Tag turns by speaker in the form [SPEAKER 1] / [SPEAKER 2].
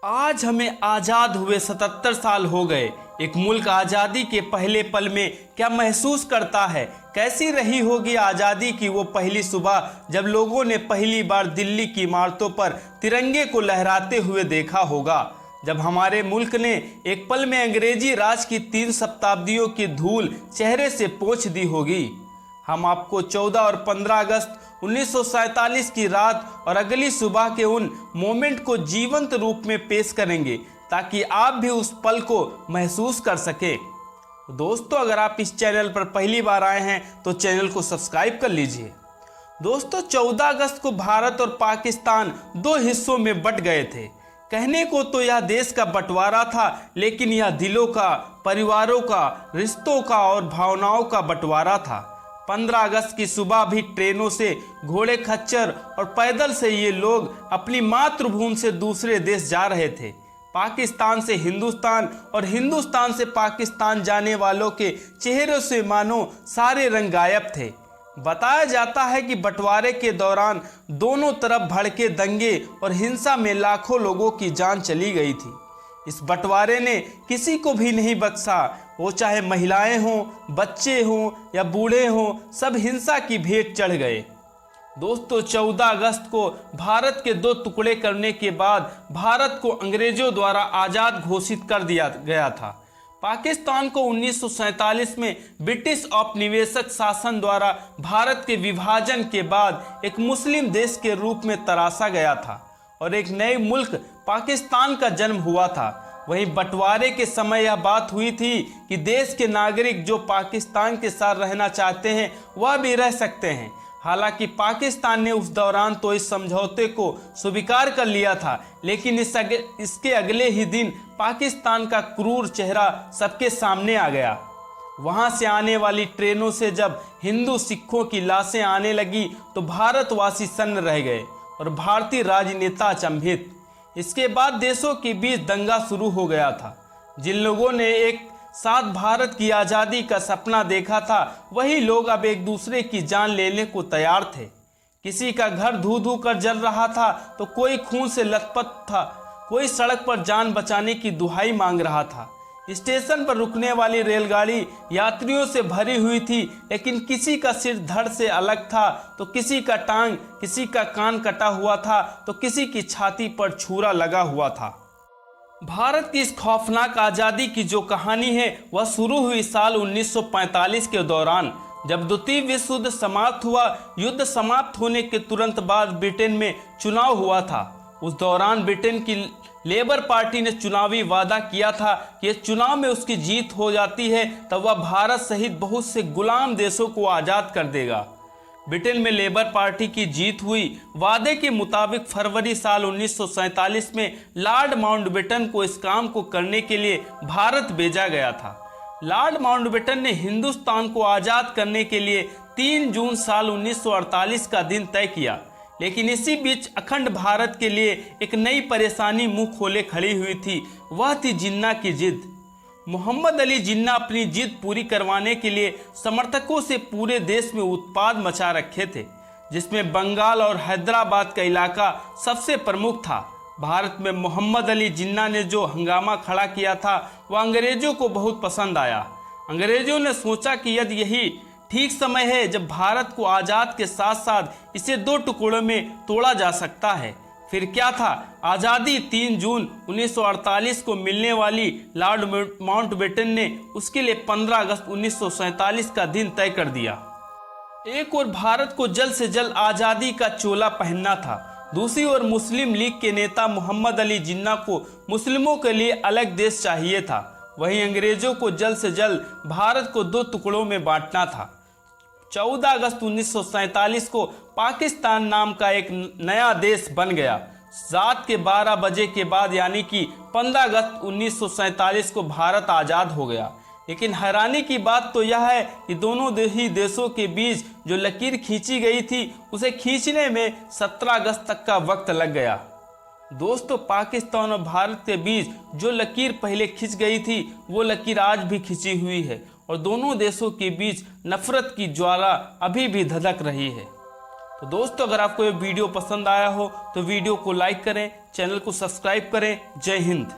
[SPEAKER 1] आज हमें आज़ाद हुए 77 साल हो गए। एक मुल्क आज़ादी के पहले पल में क्या महसूस करता है? कैसी रही होगी आज़ादी की वो पहली सुबह जब लोगों ने पहली बार दिल्ली की इमारतों पर तिरंगे को लहराते हुए देखा होगा। जब हमारे मुल्क ने एक पल में अंग्रेजी राज की 3 शताब्दियों की धूल चेहरे से पोंछ दी होगी। हम आपको 14 और 15 अगस्त 1947 की रात और अगली सुबह के उन मोमेंट को जीवंत रूप में पेश करेंगे ताकि आप भी उस पल को महसूस कर सकें। दोस्तों, अगर आप इस चैनल पर पहली बार आए हैं तो चैनल को सब्सक्राइब कर लीजिए। दोस्तों, 14 अगस्त को भारत और पाकिस्तान 2 हिस्सों में बंट गए थे। कहने को तो यह देश का बंटवारा था, लेकिन यह दिलों का, परिवारों का, रिश्तों का और भावनाओं का बंटवारा था। 15 अगस्त की सुबह भी ट्रेनों से, घोड़े खच्चर और पैदल से ये लोग अपनी मातृभूमि से दूसरे देश जा रहे थे। पाकिस्तान से हिंदुस्तान और हिंदुस्तान से पाकिस्तान जाने वालों के चेहरों से मानो सारे रंग गायब थे। बताया जाता है कि बंटवारे के दौरान दोनों तरफ भड़के दंगे और हिंसा में लाखों लोगों की जान चली गई थी। इस बंटवारे ने किसी को भी नहीं बख्शा, वो चाहे महिलाएं हों, बच्चे हों या बूढ़े हों, सब हिंसा की भेंट चढ़ गए। दोस्तों, 14 अगस्त को भारत के 2 टुकड़े करने के बाद भारत को अंग्रेजों द्वारा आज़ाद घोषित कर दिया गया था। पाकिस्तान को 1947 में ब्रिटिश औपनिवेशिक शासन द्वारा भारत के विभाजन के बाद एक मुस्लिम देश के रूप में तराशा गया था और एक नए मुल्क पाकिस्तान का जन्म हुआ था। वहीं बंटवारे के समय यह बात हुई थी कि देश के नागरिक जो पाकिस्तान के साथ रहना चाहते हैं वह भी रह सकते हैं। हालांकि पाकिस्तान ने उस दौरान तो इस समझौते को स्वीकार कर लिया था, लेकिन इसके अगले ही दिन पाकिस्तान का क्रूर चेहरा सबके सामने आ गया। वहां से आने वाली ट्रेनों से जब हिंदू सिखों की लाशें आने लगी तो भारतवासी सन्न रह गए और भारतीय राजनेता अचंभित। इसके बाद देशों के बीच दंगा शुरू हो गया था। जिन लोगों ने एक साथ भारत की आज़ादी का सपना देखा था, वही लोग अब एक दूसरे की जान लेने को तैयार थे। किसी का घर धू धू कर जल रहा था तो कोई खून से लथपथ था, कोई सड़क पर जान बचाने की दुहाई मांग रहा था। स्टेशन पर रुकने वाली रेलगाड़ी यात्रियों से भरी हुई थी, लेकिन किसी का सिर धड़ से अलग था तो किसी का टांग, किसी का कान कटा हुआ था तो किसी की छाती पर छुरा लगा हुआ था। भारत की इस खौफनाक आज़ादी की जो कहानी है वह शुरू हुई साल 1945 के दौरान, जब द्वितीय विश्व युद्ध समाप्त हुआ। युद्ध समाप्त होने के तुरंत बाद ब्रिटेन में चुनाव हुआ था। उस दौरान ब्रिटेन की लेबर पार्टी ने चुनावी वादा किया था कि इस चुनाव में उसकी जीत हो जाती है तब वह भारत सहित बहुत से गुलाम देशों को आज़ाद कर देगा। ब्रिटेन में लेबर पार्टी की जीत हुई। वादे के मुताबिक फरवरी साल 1947 में लॉर्ड माउंटबेटन को इस काम को करने के लिए भारत भेजा गया था। लॉर्ड माउंटबेटन ने हिंदुस्तान को आज़ाद करने के लिए 3 जून साल 1948 का दिन तय किया, लेकिन इसी बीच अखंड भारत के लिए एक नई परेशानी मुंह खोले खड़ी हुई थी। वह थी जिन्ना की जिद। मोहम्मद अली जिन्ना अपनी जिद पूरी करवाने के लिए समर्थकों से पूरे देश में उत्पाद मचा रखे थे, जिसमें बंगाल और हैदराबाद का इलाका सबसे प्रमुख था। भारत में मोहम्मद अली जिन्ना ने जो हंगामा खड़ा किया था वह अंग्रेजों को बहुत पसंद आया। अंग्रेजों ने सोचा कि यदि यही ठीक समय है जब भारत को आज़ाद के साथ साथ इसे 2 टुकड़ों में तोड़ा जा सकता है। फिर क्या था, आज़ादी 3 जून 1948 को मिलने वाली। लॉर्ड माउंटबेटन ने उसके लिए 15 अगस्त 1947 का दिन तय कर दिया। एक ओर भारत को जल्द से जल्द आज़ादी का चोला पहनना था, दूसरी ओर मुस्लिम लीग के नेता मोहम्मद अली जिन्ना को मुस्लिमों के लिए अलग देश चाहिए था। वहीं अंग्रेजों को जल्द से जल्द भारत को 2 टुकड़ों में बांटना था। 14 अगस्त 1947 को पाकिस्तान नाम का एक नया देश बन गया। रात के 12 बजे के बाद यानी कि 15 अगस्त 1947 को भारत आज़ाद हो गया। लेकिन हैरानी की बात तो यह है कि दोनों ही देशों के बीच जो लकीर खींची गई थी उसे खींचने में 17 अगस्त तक का वक्त लग गया। दोस्तों, पाकिस्तान और भारत के बीच जो लकीर पहले खिंच गई थी वो लकीर आज भी खिंची हुई है और दोनों देशों के बीच नफरत की ज्वाला अभी भी धधक रही है। तो दोस्तों अगर आपको ये वीडियो पसंद आया हो तो वीडियो को लाइक करें, चैनल को सब्सक्राइब करें। जय हिंद।